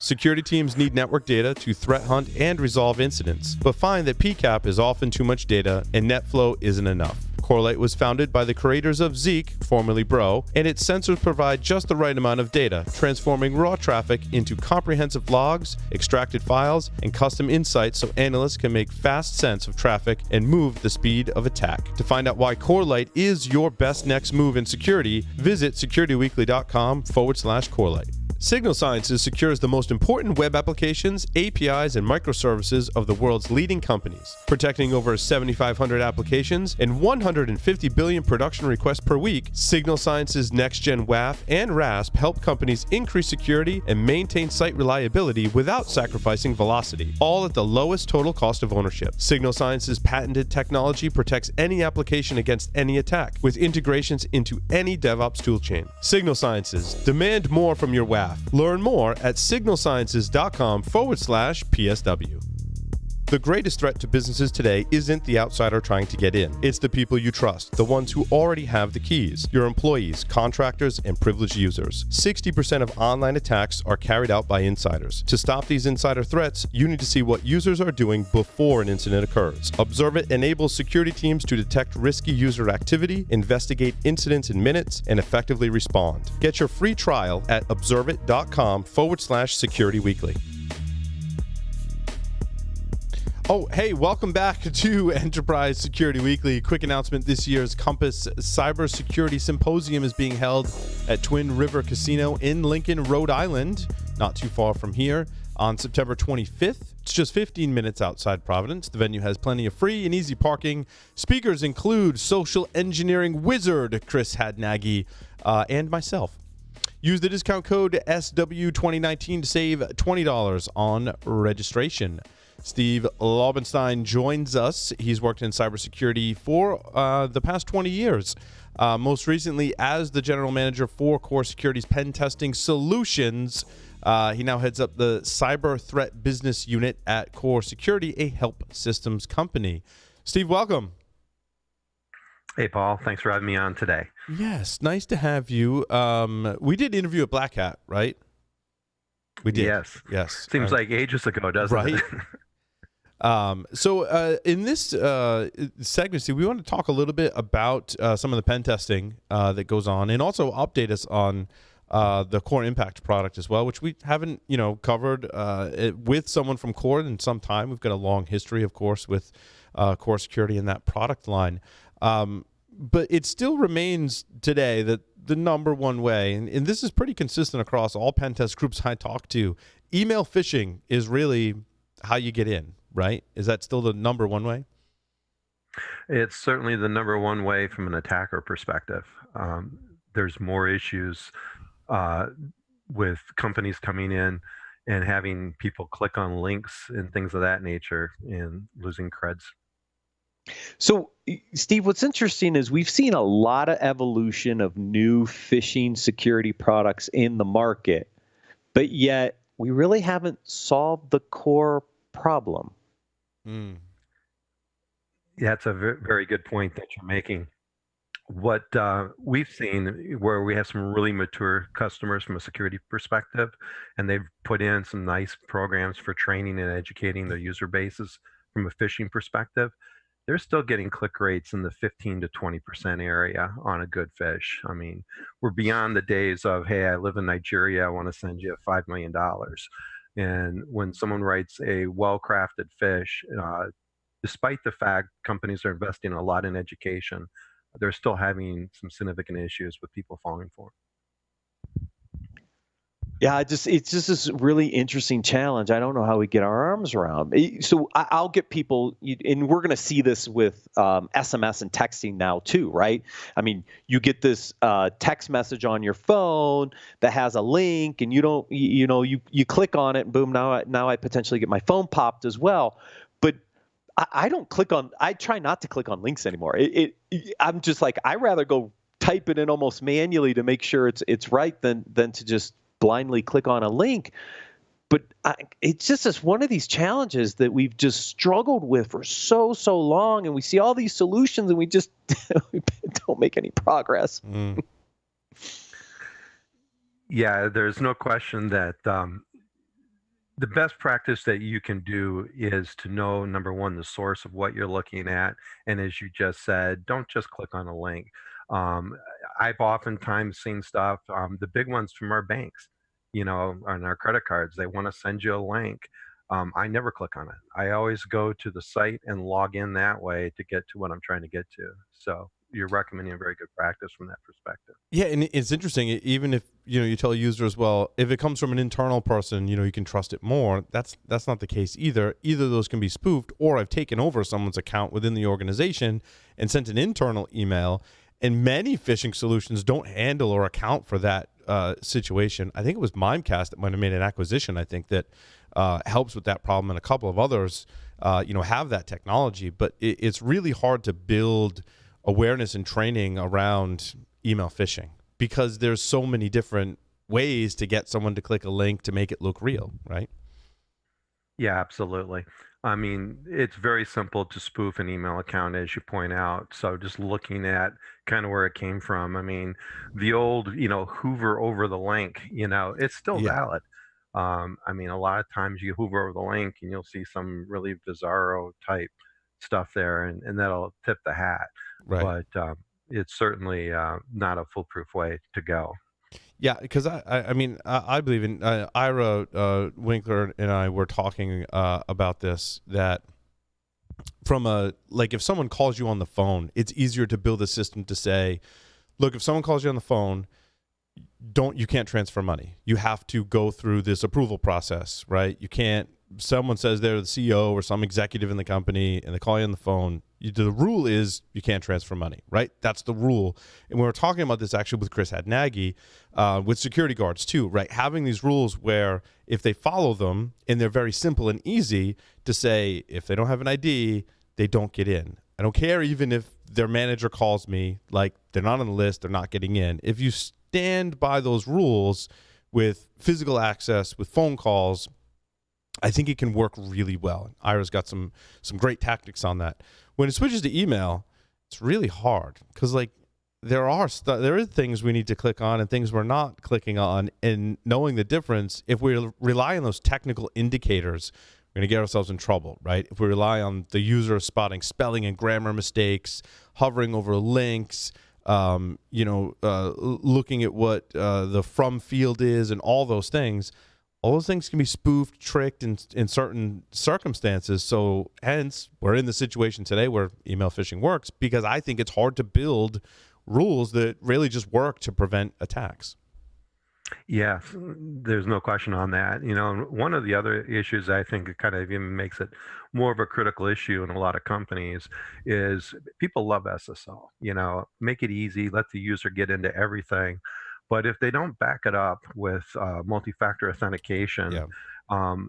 Security teams need network data to threat hunt and resolve incidents, but find that PCAP is often too much data and NetFlow isn't enough. Corelight was founded by the creators of Zeek, formerly Bro, and its sensors provide just the right amount of data, transforming raw traffic into comprehensive logs, extracted files, and custom insights so analysts can make fast sense of traffic and move the speed of attack. To find out why Corelight is your best next move in security, visit securityweekly.com/Corelight. Signal Sciences secures the most important web applications, APIs, and microservices of the world's leading companies. Protecting over 7,500 applications and 150 billion production requests per week, Signal Sciences Next-Gen WAF and RASP help companies increase security and maintain site reliability without sacrificing velocity, all at the lowest total cost of ownership. Signal Sciences' patented technology protects any application against any attack, with integrations into any DevOps toolchain. Signal Sciences, demand more from your WAF. Learn more at signalsciences.com/PSW. The greatest threat to businesses today isn't the outsider trying to get in. It's the people you trust, the ones who already have the keys, your employees, contractors, and privileged users. 60% of online attacks are carried out by insiders. To stop these insider threats, you need to see what users are doing before an incident occurs. Observe It enables security teams to detect risky user activity, investigate incidents in minutes, and effectively respond. Get your free trial at observeit.com/securityweekly. Oh, hey, welcome back to Enterprise Security Weekly. Quick announcement, this year's Compass Cybersecurity Symposium is being held at Twin River Casino in Lincoln, Rhode Island, not too far from here, on September 25th. It's just 15 minutes outside Providence. The venue has plenty of free and easy parking. Speakers include social engineering wizard Chris Hadnagy and myself. Use the discount code SW2019 to save $20 on registration. Steve Laubenstein joins us. He's worked in cybersecurity for the past 20 years, most recently as the general manager for Core Security's pen testing solutions. He now heads up the cyber threat business unit at Core Security, a HelpSystems Company. Steve, welcome. Hey, Paul. Thanks for having me on today. Yes, nice to have you. We did interview at Black Hat, right? We did. Yes. Seems like ages ago, doesn't it? So in this segment, Steve, we want to talk a little bit about some of the pen testing that goes on, and also update us on the Core Impact product as well, which we haven't, covered with someone from Core in some time. We've got a long history, of course, with Core Security and that product line. But it still remains today that the number one way, and this is pretty consistent across all pen test groups I talk to, email phishing is really how you get in, right? Is that still the number one way? It's certainly the number one way from an attacker perspective. There's more issues with companies coming in and having people click on links and things of that nature and losing creds. So, Steve, what's interesting is we've seen a lot of evolution of new phishing security products in the market, but yet we really haven't solved the core problem. Yeah, that's a very good point that you're making. What we've seen, where we have some really mature customers from a security perspective, and they've put in some nice programs for training and educating their user bases from a phishing perspective, they're still getting click rates in the 15 to 20% area on a good phish. I mean, we're beyond the days of, hey, I live in Nigeria, I want to send you $5 million. And when someone writes a well-crafted phish, despite the fact companies are investing a lot in education, they're still having some significant issues with people falling for it. Yeah, it's just this really interesting challenge. I don't know how we get our arms around. So I'll get people, and we're going to see this with SMS and texting now too, right? I mean, you get this text message on your phone that has a link, and you click on it, and boom, now I potentially get my phone popped as well. But I don't click on. I try not to click on links anymore. I'm just like, I rather go type it in almost manually to make sure it's right than to just blindly click on a link. But it's just one of these challenges that we've just struggled with for so long, and we see all these solutions and we just we don't make any progress. Yeah, there's no question that The best practice that you can do is to know, number one, the source of what you're looking at. And as you just said, don't just click on a link. Um, I've oftentimes seen stuff, the big ones from our banks, on our credit cards, they want to send you a link. I never click on it. I always go to the site and log in that way to get to what I'm trying to get to. So you're recommending a very good practice from that perspective. Yeah, and it's interesting. Even if you tell users, well, if it comes from an internal person, you can trust it more. That's not the case either. Either those can be spoofed, or I've taken over someone's account within the organization and sent an internal email. And many phishing solutions don't handle or account for that situation. I think it was Mimecast that might have made an acquisition. I think that helps with that problem, and a couple of others, have that technology. But it's really hard to build awareness and training around email phishing because there's so many different ways to get someone to click a link to make it look real, right? Yeah, absolutely. I mean, it's very simple to spoof an email account, as you point out. So just looking at kind of where it came from. I mean, the old, hover over the link, it's still Yeah, valid. I mean, a lot of times you hover over the link and you'll see some really bizarro type stuff there, and that'll tip the hat. right. But it's certainly not a foolproof way to go. Yeah, because I believe in Ira Winkler and I were talking about this, that from if someone calls you on the phone, it's easier to build a system to say, look, if someone calls you on the phone, you can't transfer money. You have to go through this approval process, right? You can't. Someone says they're the CEO or some executive in the company, and they call you on the phone. The rule is you can't transfer money, right? That's the rule. And we were talking about this actually with Chris Hadnaghi, with security guards too, right? Having these rules where if they follow them, and they're very simple and easy to say, if they don't have an ID, they don't get in. I don't care even if their manager calls me, like they're not on the list, they're not getting in. If you stand by those rules with physical access, with phone calls, I think it can work really well. Ira's got some great tactics on that. When it switches to email, it's really hard because there are things we need to click on and things we're not clicking on, and knowing the difference. If we rely on those technical indicators, we're going to get ourselves in trouble, right? If we rely on the user spotting spelling and grammar mistakes, hovering over links, looking at what the from field is, and all those things can be spoofed, tricked in certain circumstances. So hence, we're in the situation today where email phishing works, because I think it's hard to build rules that really just work to prevent attacks. Yeah, there's no question on that. One of the other issues I think it kind of even makes it more of a critical issue in a lot of companies is people love SSL. Make it easy, let the user get into everything. But if they don't back it up with multi-factor authentication, Yeah.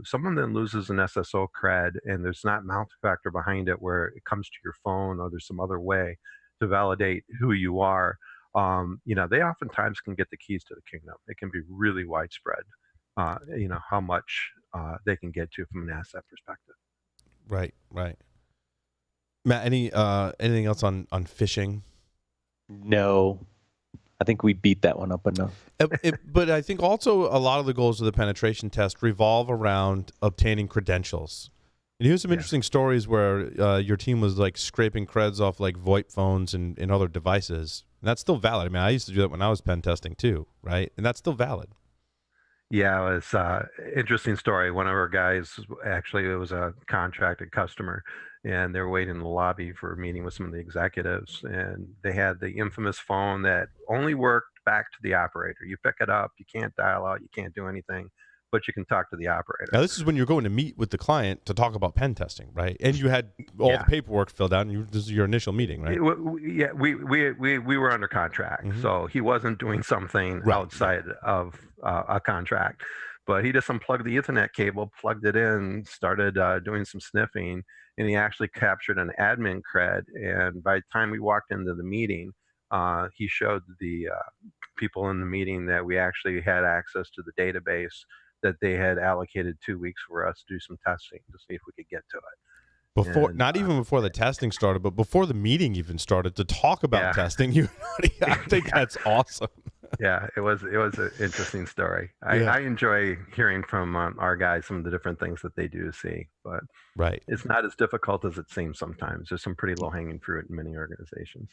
someone then loses an SSO cred, and there's not multi-factor behind it where it comes to your phone or there's some other way to validate who you are. They oftentimes can get the keys to the kingdom. It can be really widespread, how much they can get to from an asset perspective. Right. Matt, anything else on phishing? No, I think we beat that one up enough. But I think also a lot of the goals of the penetration test revolve around obtaining credentials. And here's some interesting stories where your team was scraping creds off VoIP phones and other devices. And that's still valid. I mean, I used to do that when I was pen testing too, right? And that's still valid. Yeah, it was interesting story. One of our guys, actually, it was a contracted customer, and they were waiting in the lobby for a meeting with some of the executives, and they had the infamous phone that only worked back to the operator. You pick it up, you can't dial out, you can't do anything, but you can talk to the operator. Now, this is when you're going to meet with the client to talk about pen testing, right? And you had all the paperwork filled out, and this is your initial meeting, right? We were under contract, so he wasn't doing something outside of a contract. But he just unplugged the Ethernet cable, plugged it in, started doing some sniffing, and he actually captured an admin cred. And by the time we walked into the meeting, he showed the people in the meeting that we actually had access to the database that they had allocated 2 weeks for us to do some testing to see if we could get to it. Not even before the testing started, but before the meeting even started to talk about testing. I think that's awesome. Yeah, it was an interesting story. Yeah. I enjoy hearing from our guys some of the different things that they do see, but Right. it's not as difficult as it seems sometimes. There's some pretty low hanging fruit in many organizations.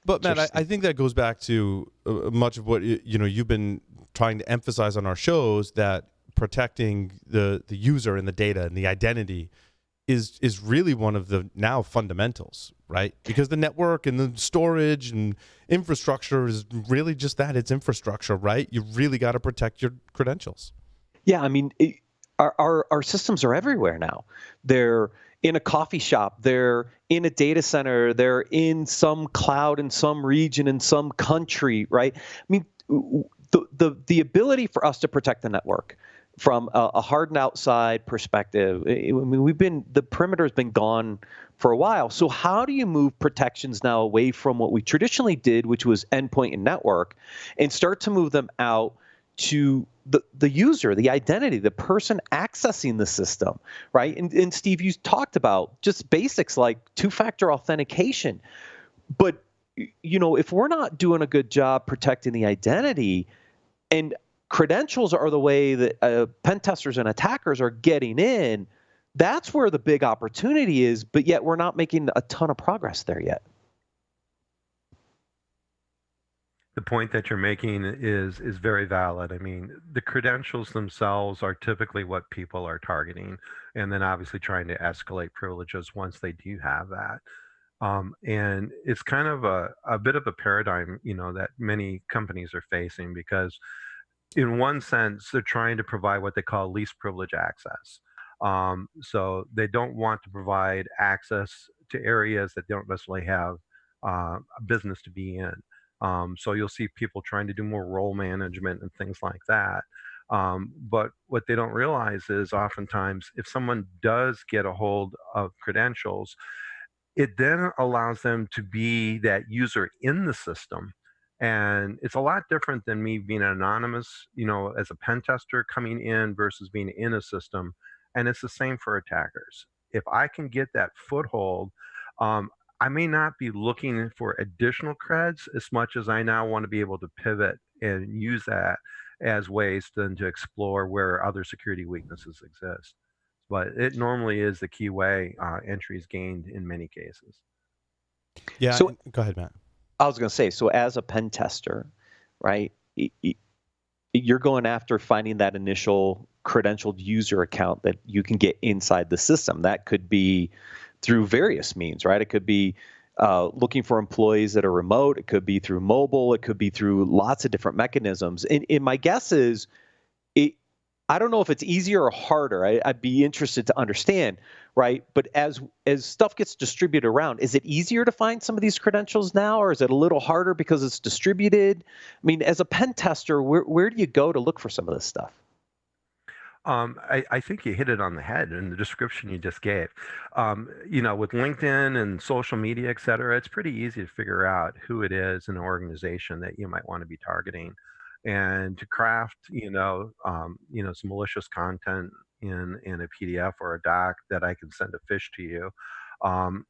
But Matt, I Interesting. think that goes back to much of what you've been trying to emphasize on our shows, that protecting the user and the data and the identity is really one of the now fundamentals, right? Because the network and the storage and infrastructure is really just that. It's infrastructure, right? You really got to protect your credentials. Yeah, I mean, our systems are everywhere now. They're in a coffee shop, they're in a data center, they're in some cloud in some region in some country, right? I mean, the ability for us to protect the network from a hardened outside perspective, I mean, the perimeter's been gone for a while. So how do you move protections now away from what we traditionally did, which was endpoint and network, and start to move them out to the user, the identity, the person accessing the system, right? And Steve, you talked about just basics like two-factor authentication. But, if we're not doing a good job protecting the identity, and credentials are the way that pen testers and attackers are getting in, that's where the big opportunity is, but yet we're not making a ton of progress there yet. The point that you're making is very valid. I mean, the credentials themselves are typically what people are targeting, and then obviously trying to escalate privileges once they do have that. And it's kind of a bit of a paradigm, that many companies are facing, because in one sense, they're trying to provide what they call least privilege access. So they don't want to provide access to areas that they don't necessarily have a business to be in. So you'll see people trying to do more role management and things like that. But what they don't realize is oftentimes if someone does get a hold of credentials, it then allows them to be that user in the system. And it's a lot different than me being anonymous, as a pen tester coming in versus being in a system. And it's the same for attackers. If I can get that foothold, I may not be looking for additional creds as much as I now want to be able to pivot and use that as ways then to explore where other security weaknesses exist. But it normally is the key way entry is gained in many cases. Yeah. So Go ahead, Matt. I was going to say, so as a pen tester, right, you're going after finding that initial credentialed user account that you can get inside the system. That could be through various means, right? It could be looking for employees that are remote. It could be through mobile. It could be through lots of different mechanisms. And my guess is, I don't know if it's easier or harder. I'd be interested to understand, right? But as stuff gets distributed around, is it easier to find some of these credentials now, or is it a little harder because it's distributed? I mean, as a pen tester, where do you go to look for some of this stuff? I think you hit it on the head in the description you just gave. With LinkedIn and social media, et cetera, it's pretty easy to figure out who it is in an organization that you might want to be targeting, and to craft, some malicious content in a PDF or a doc that I can send a fish to you,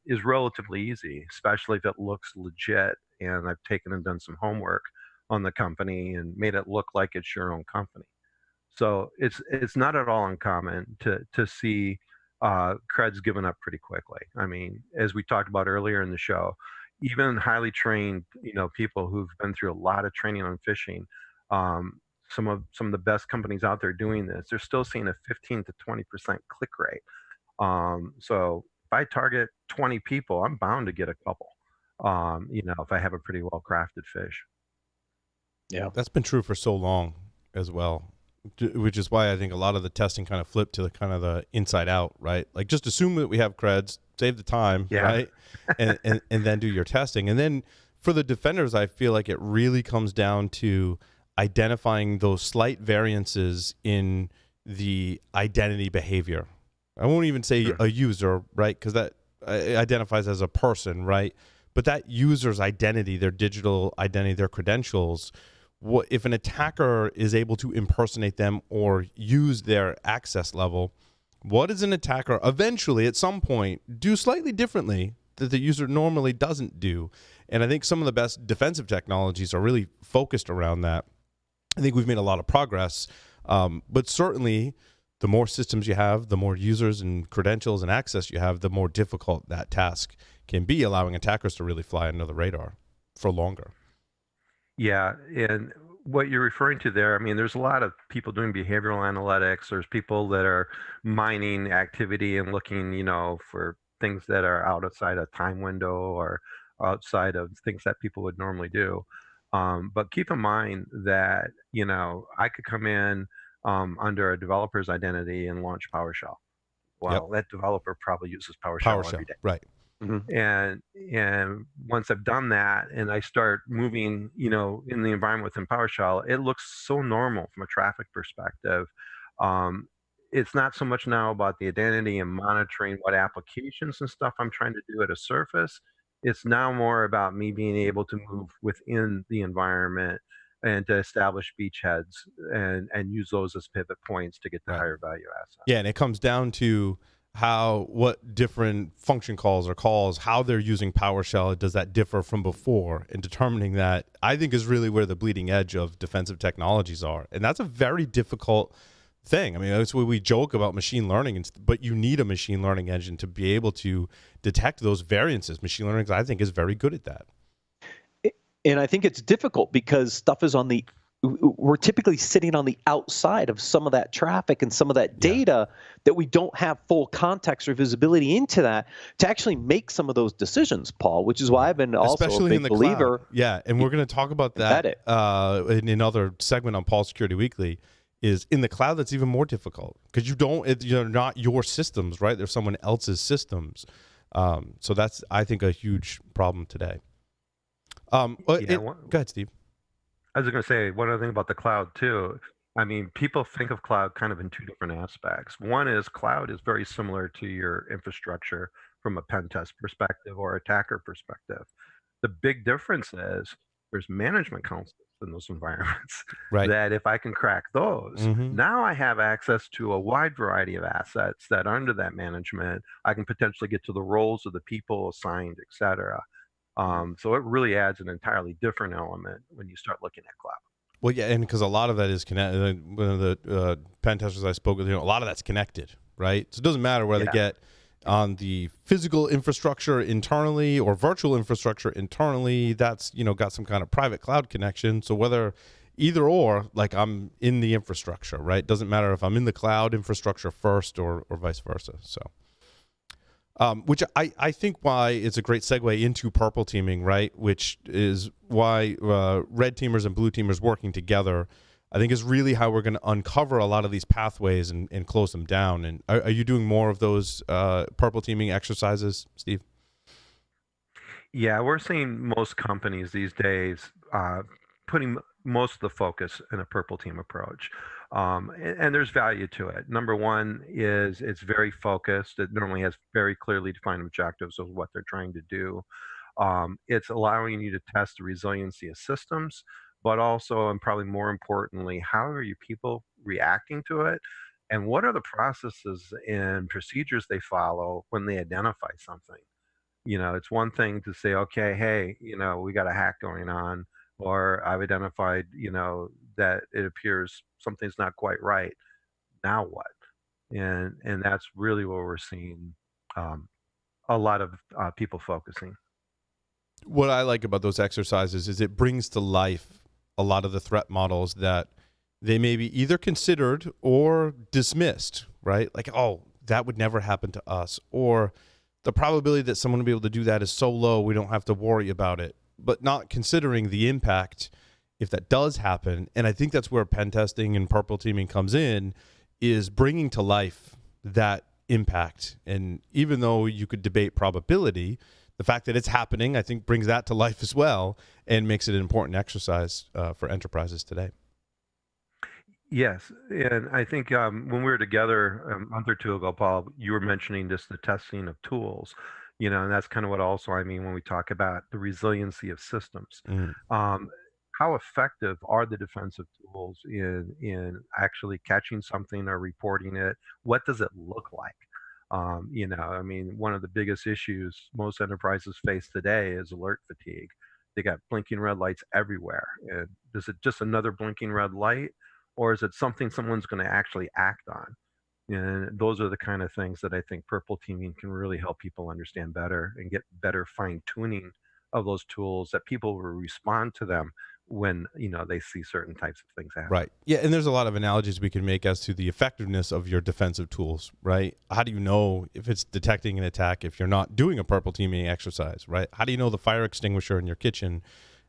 is relatively easy, especially if it looks legit and I've taken and done some homework on the company and made it look like it's your own company. So it's not at all uncommon to see creds given up pretty quickly. I mean, as we talked about earlier in the show, even highly trained people who've been through a lot of training on phishing, some of the best companies out there doing this, they're still seeing a 15 to 20% click rate. So if I target 20 people, I'm bound to get a couple. If I have a pretty well crafted fish. Yeah, That's been true for so long as well, which is why I think a lot of the testing kind of flipped to the kind of the inside out, right? Like just assume that we have creds, save the time, Yeah. right? And then do your testing. And then for the defenders, I feel like it really comes down to identifying those slight variances in the identity behavior. I won't even say a user, right? Because that identifies as a person, right? But that user's identity, their digital identity, their credentials, what if an attacker is able to impersonate them or use their access level, what does an attacker eventually at some point do slightly differently that the user normally doesn't do. And I think some of the best defensive technologies are really focused around that. I think we've made a lot of progress, but certainly the more systems you have, the more users and credentials and access you have, the more difficult that task can be, allowing attackers to really fly under the radar for longer. Yeah, and what you're referring to there, I mean, there's a lot of people doing behavioral analytics. There's people that are mining activity and looking, for things that are outside a time window or outside of things that people would normally do. But keep in mind that, I could come in under a developer's identity and launch PowerShell. Yep. Well, that developer probably uses PowerShell every day. Right. And once I've done that and I start moving, in the environment within PowerShell, it looks so normal from a traffic perspective. It's not so much now about the identity and monitoring what applications and stuff I'm trying to do at a surface. It's now more about me being able to move within the environment and to establish beachheads and use those as pivot points to get the higher value assets. Yeah, and it comes down to what different function calls or calls, how they're using PowerShell. Does that differ from before? And determining that, I think, is really where the bleeding edge of defensive technologies are. And that's a very difficult thing. I mean, that's why we joke about machine learning, but you need a machine learning engine to be able to detect those variances. Machine learning, I think, is very good at that. And I think it's difficult because stuff is we're typically sitting on the outside of some of that traffic and some of that data that we don't have full context or visibility into that to actually make some of those decisions, Paul, which is why I've been also especially a in big the believer. Cloud. Yeah, and we're going to talk about that in another segment on Paul's Security Weekly. Is in the cloud, that's even more difficult because you're not your systems, right? They're someone else's systems. So that's, I think, a huge problem today. Go ahead, Steve. I was going to say one other thing about the cloud too. I mean, people think of cloud kind of in two different aspects. One is cloud is very similar to your infrastructure from a pen test perspective or attacker perspective. The big difference is there's management consoles in those environments that if I can crack those, now I have access to a wide variety of assets that under that management, I can potentially get to the roles of the people assigned, et cetera. So it really adds an entirely different element when you start looking at cloud. Well, yeah, and because a lot of that is connected. One of the pen testers I spoke with, a lot of that's connected, right? So it doesn't matter where they get on the physical infrastructure internally or virtual infrastructure internally. That's got some kind of private cloud connection. So whether either or, like I'm in the infrastructure, right? Doesn't matter if I'm in the cloud infrastructure first or vice versa. So. Which I think why it's a great segue into purple teaming, right? Which is why red teamers and blue teamers working together, I think, is really how we're going to uncover a lot of these pathways and close them down. And are you doing more of those purple teaming exercises, Steve? Yeah, we're seeing most companies these days putting most of the focus in a purple team approach. And there's value to it. Number one is it's very focused. It normally has very clearly defined objectives of what they're trying to do. It's allowing you to test the resiliency of systems, but also, and probably more importantly, how are your people reacting to it? And what are the processes and procedures they follow when they identify something? It's one thing to say, okay, hey, we got a hack going on, or I've identified, that it appears something's not quite right. Now what? And that's really where we're seeing a lot of people focusing. What I like about those exercises is it brings to life a lot of the threat models that they may be either considered or dismissed, right? Like, oh, that would never happen to us, or the probability that someone will be able to do that is so low we don't have to worry about it, but not considering the impact if that does happen. And I think that's where pen testing and purple teaming comes in, is bringing to life that impact. And even though you could debate probability, the fact that it's happening, I think, brings that to life as well and makes it an important exercise for enterprises today. Yes, and I think when we were together a month or two ago, Paul, you were mentioning just the testing of tools, and that's kind of what also I mean when we talk about the resiliency of systems. How effective are the defensive tools in actually catching something or reporting it? What does it look like? I mean, one of the biggest issues most enterprises face today is alert fatigue. They got blinking red lights everywhere. And is it just another blinking red light, or is it something someone's going to actually act on? And those are the kind of things that I think purple teaming can really help people understand better and get better fine tuning of those tools that people will respond to them when they see certain types of things happen. Right. Yeah, and there's a lot of analogies we can make as to the effectiveness of your defensive tools, right? How do you know if it's detecting an attack if you're not doing a purple teaming exercise, right? How do you know the fire extinguisher in your kitchen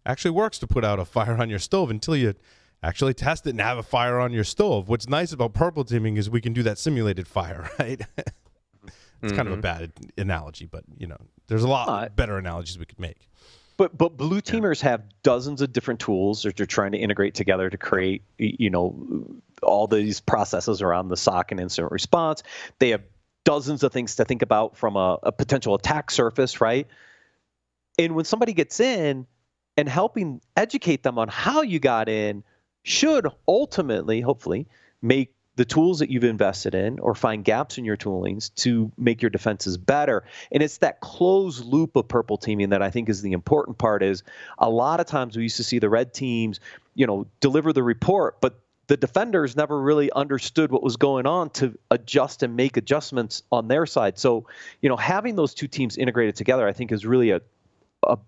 actually works to put out a fire on your stove until you actually test it and have a fire on your stove? What's nice about purple teaming is we can do that simulated fire, right? It's kind of a bad analogy, but there's a lot better analogies we could make. But blue teamers have dozens of different tools that they're trying to integrate together to create, all these processes around the SOC and incident response. They have dozens of things to think about from a potential attack surface, right? And when somebody gets in, and helping educate them on how you got in should ultimately, hopefully, make the tools that you've invested in or find gaps in your toolings to make your defenses better. And it's that closed loop of purple teaming that I think is the important part. Is a lot of times we used to see the red teams, deliver the report, but the defenders never really understood what was going on to adjust and make adjustments on their side. So, having those two teams integrated together, I think, is really a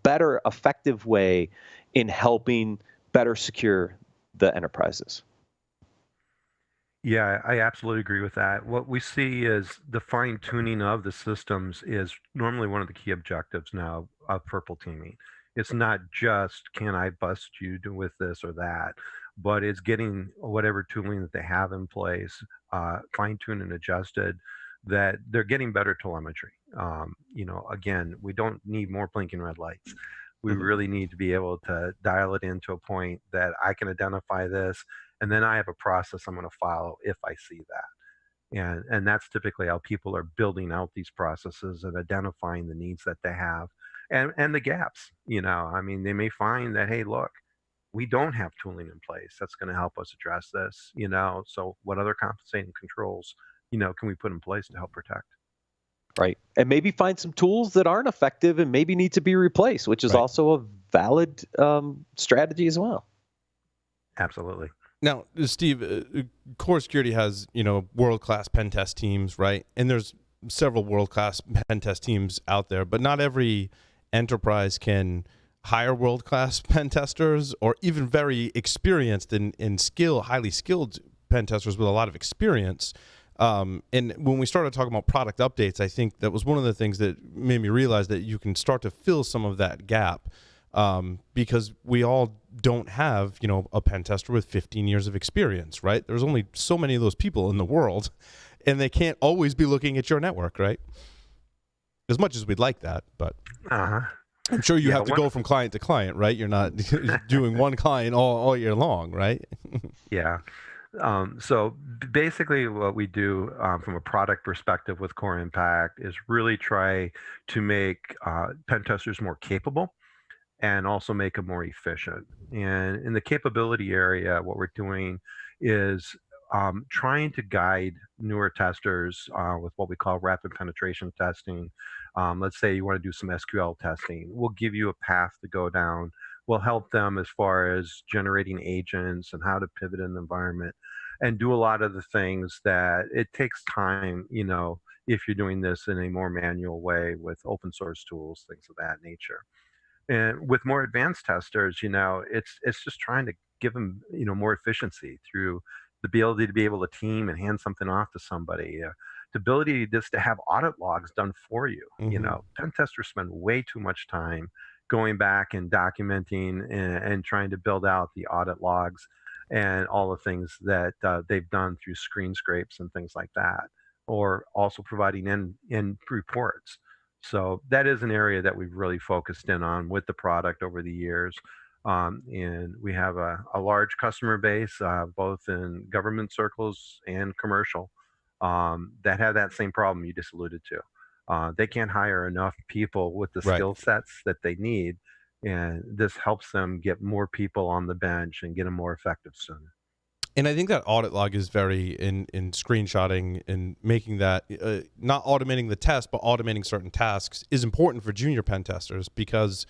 better, effective way in helping better secure the enterprises. Yeah, I absolutely agree with that. What we see is the fine tuning of the systems is normally one of the key objectives now of purple teaming. It's not just can I bust you with this or that, but it's getting whatever tooling that they have in place, fine tuned and adjusted, that they're getting better telemetry. Again, we don't need more blinking red lights. We really need to be able to dial it into a point that I can identify this, and then I have a process I'm going to follow if I see that. And that's typically how people are building out these processes and identifying the needs that they have and the gaps. I mean, they may find that, hey, look, we don't have tooling in place that's going to help us address this. So what other compensating controls, can we put in place to help protect? Right. And maybe find some tools that aren't effective and maybe need to be replaced, which is also a valid strategy as well. Absolutely. Now, Steve, Core Security has, world-class pen test teams, right? And there's several world-class pen test teams out there, but not every enterprise can hire world-class pen testers or even very experienced and highly skilled pen testers with a lot of experience. And when we started talking about product updates, I think that was one of the things that made me realize that you can start to fill some of that gap. Because we all don't have, a pen tester with 15 years of experience, right? There's only so many of those people in the world, and they can't always be looking at your network, right? As much as we'd like that, but I'm sure you have to go from client to client, right? You're not doing one client all year long, right? Yeah. So basically what we do from a product perspective with Core Impact is really try to make pen testers more capable and also make them more efficient. And in the capability area, what we're doing is trying to guide newer testers with what we call rapid penetration testing. Let's say you want to do some SQL testing. We'll give you a path to go down. We'll help them as far as generating agents and how to pivot in the environment and do a lot of the things that it takes time, if you're doing this in a more manual way with open source tools, things of that nature. And with more advanced testers, it's just trying to give them, more efficiency through the ability to be able to team and hand something off to somebody, the ability just to have audit logs done for you. Pen testers spend way too much time going back and documenting and trying to build out the audit logs and all the things that they've done through screen scrapes and things like that, or also providing in reports. So that is an area that we've really focused in on with the product over the years. And we have a large customer base, both in government circles and commercial, that have that same problem you just alluded to. They can't hire enough people with the skill sets that they need. And this helps them get more people on the bench and get them more effective sooner. And I think that audit log is very in screenshotting and making that not automating the test, but automating certain tasks is important for junior pen testers because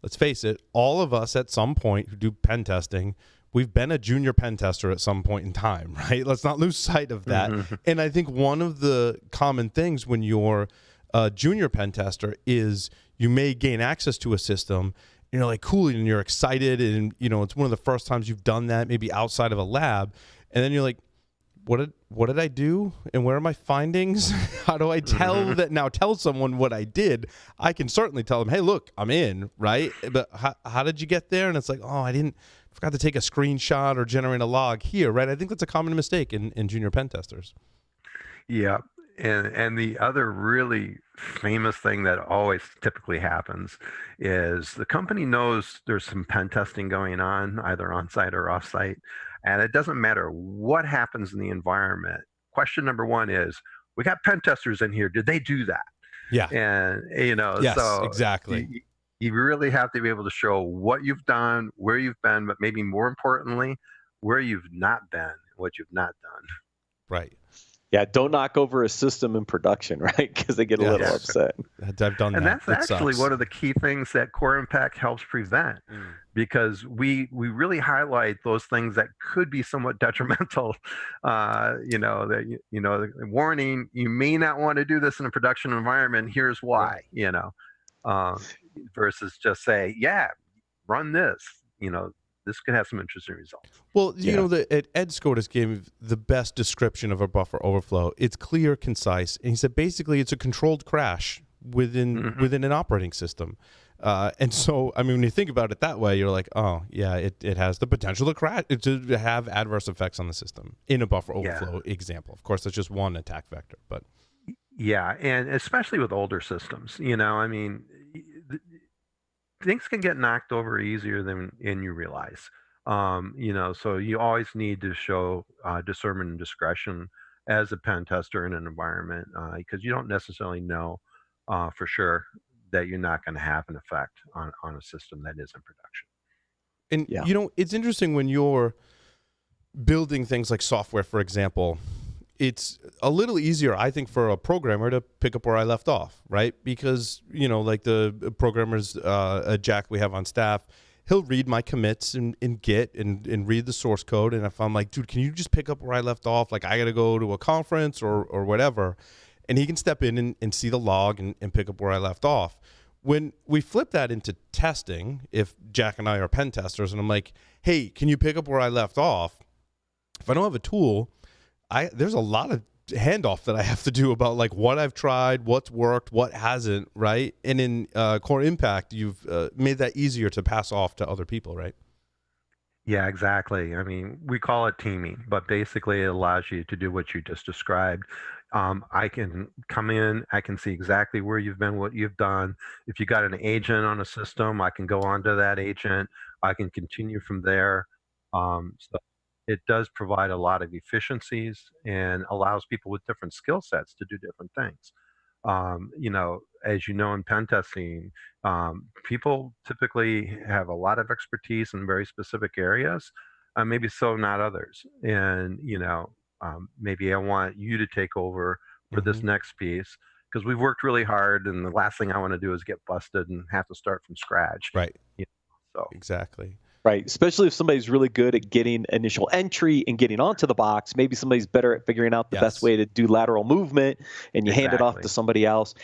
let's face it, all of us at some point who do pen testing, we've been a junior pen tester at some point in time, right? Let's not lose sight of that. Mm-hmm. And I think one of the common things when you're a junior pen tester is you may gain access to a system and you're like, cool, and you're excited, and it's one of the first times you've done that, maybe outside of a lab, and then you're like, what did I do, and where are my findings? How do I tell someone what I did? I can certainly tell them, hey, look, I'm in, right? But how did you get there? And it's like, oh, forgot to take a screenshot or generate a log here, right? I think that's a common mistake in junior pen testers. Yeah. And the other really famous thing that always typically happens is the company knows there's some pen testing going on, either on-site or off-site, and it doesn't matter what happens in the environment. Question number one is, we got pen testers in here. Did they do that? Yeah. And, yes, so exactly. You really have to be able to show what you've done, where you've been, but maybe more importantly, where you've not been, what you've not done. Right. Yeah, don't knock over a system in production, right? Because they get a little upset. I've done that. And that's actually sucks. one of the key ththings that Core Impact helps prevent, because we really highlight those things that could be somewhat detrimental. Warning: you may not want to do this in a production environment. Here's why. Right. Versus just say, yeah, run this. This could have some interesting results. Well, Ed Scotus gave the best description of a buffer overflow. It's clear, concise, and he said basically it's a controlled crash within an operating system. And so, when you think about it that way, you're like, oh, yeah, it has the potential to crash, to have adverse effects on the system in a buffer overflow example. Of course, that's just one attack vector, but yeah, and especially with older systems, things can get knocked over easier than you realize. So you always need to show discernment and discretion as a pen tester in an environment, because you don't necessarily know for sure that you're not going to have an effect on a system that is in production. And it's interesting when you're building things like software, for example. It's a little easier, I think, for a programmer to pick up where I left off, right? Because, like the programmers, Jack we have on staff, he'll read my commits in Git and read the source code. And if I'm like, dude, can you just pick up where I left off? Like, I got to go to a conference or whatever. And he can step in and see the log and pick up where I left off. When we flip that into testing, if Jack and I are pen testers, and I'm like, hey, can you pick up where I left off? If I don't have a tool, there's a lot of handoff that I have to do about like what I've tried, what's worked, what hasn't, right? And in Core Impact, you've made that easier to pass off to other people, right? Yeah, exactly. We call it teaming, but basically it allows you to do what you just described. I can come in, I can see exactly where you've been, what you've done. If you got an agent on a system, I can go onto that agent. I can continue from there. So it does provide a lot of efficiencies and allows people with different skill sets to do different things. As you know, in pen testing, people typically have a lot of expertise in very specific areas, maybe so not others. And, maybe I want you to take over for this next piece because we've worked really hard, and the last thing I want to do is get busted and have to start from scratch. Right. So exactly. Right, especially if somebody's really good at getting initial entry and getting onto the box. Maybe somebody's better at figuring out the best way to do lateral movement, and you hand it off to somebody else.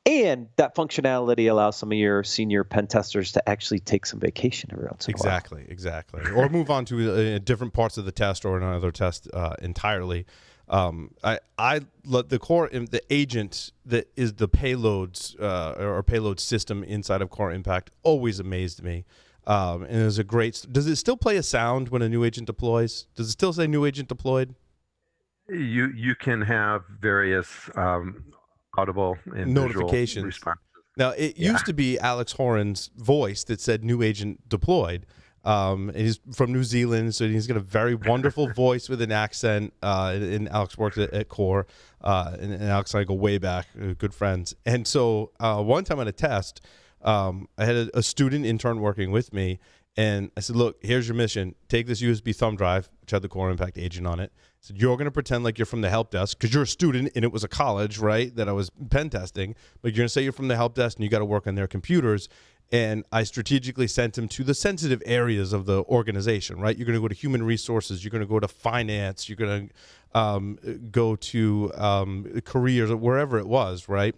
And that functionality allows some of your senior pen testers to actually take some vacation every once in a while. Exactly. Or move on to different parts of the test or another test entirely. I let the agent that is the payloads or payload system inside of Core Impact always amazed me. And there's a great. Does it still play a sound when a new agent deploys? Does it still say new agent deployed? You can have various audible and notifications. Responses. Now it used to be Alex Horan's voice that said new agent deployed. And he's from New Zealand, so he's got a very wonderful voice with an accent. And Alex worked at Core, and Alex and I go way back, good friends. And so one time at a test. I had a student intern working with me, And I said, look, here's your mission. Take this USB thumb drive, which had the core impact agent on it. I said, you're going to pretend like you're from the help desk because you're a student and it was a college, right, that I was pen testing. But you're going to say you're from the help desk and you got to work on their computers. And I strategically sent him to the sensitive areas of the organization, right? You're going to go to human resources. You're going to go to finance. You're going to go to careers, wherever it was, right?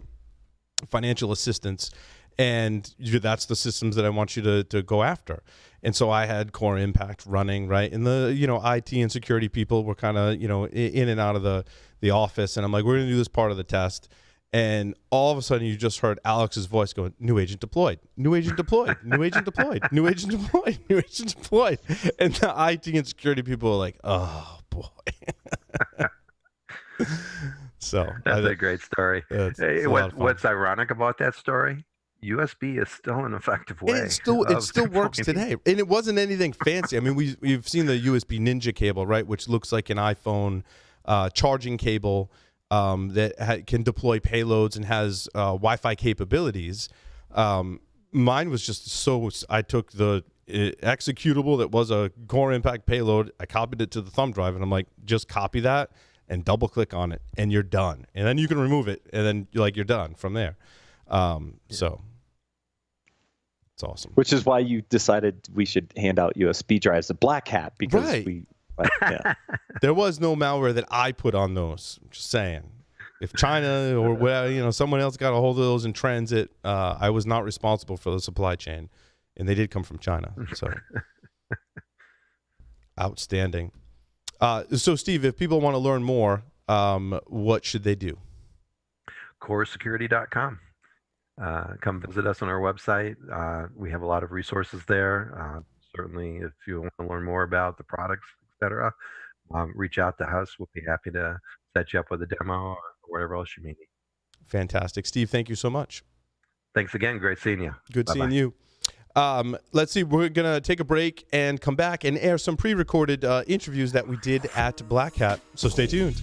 Financial assistance. And that's the systems that I want you to go after. And so I had Core Impact running, right? And the, IT and security people were kind of, in and out of the office. And I'm like, we're going to do this part of the test. And all of a sudden you just heard Alex's voice going, new agent deployed, new agent deployed, new agent deployed, new agent deployed, new agent deployed. And the IT and security people were like, oh, boy. So that's a great story. Hey, what's ironic about that story? USB is still an effective way. It still works today, and it wasn't anything fancy. I mean, we've seen the USB Ninja cable, right, which looks like an iPhone charging cable that can deploy payloads and has Wi-Fi capabilities. Mine was just I took the executable that was a Core Impact payload, I copied it to the thumb drive, and I'm like, just copy that and double click on it, and you're done. And then you can remove it, and then you're done from there. So it's awesome. Which is why you decided we should hand out USB drives to Black Hat, because there was no malware that I put on those. I'm just saying, if China or whatever, someone else got a hold of those in transit, I was not responsible for the supply chain, and they did come from China. So outstanding. So Steve, if people want to learn more, what should they do? coresecurity.com. Come visit us on our website. We have a lot of resources there. Certainly, if you want to learn more about the products, etc., reach out to us. We'll be happy to set you up with a demo or whatever else you may need. Fantastic. Steve, thank you so much. Thanks again. Great seeing you. Good Bye-bye. seeing you. Let's see. We're going to take a break and come back and air some pre-recorded interviews that we did at Black Hat. So stay tuned.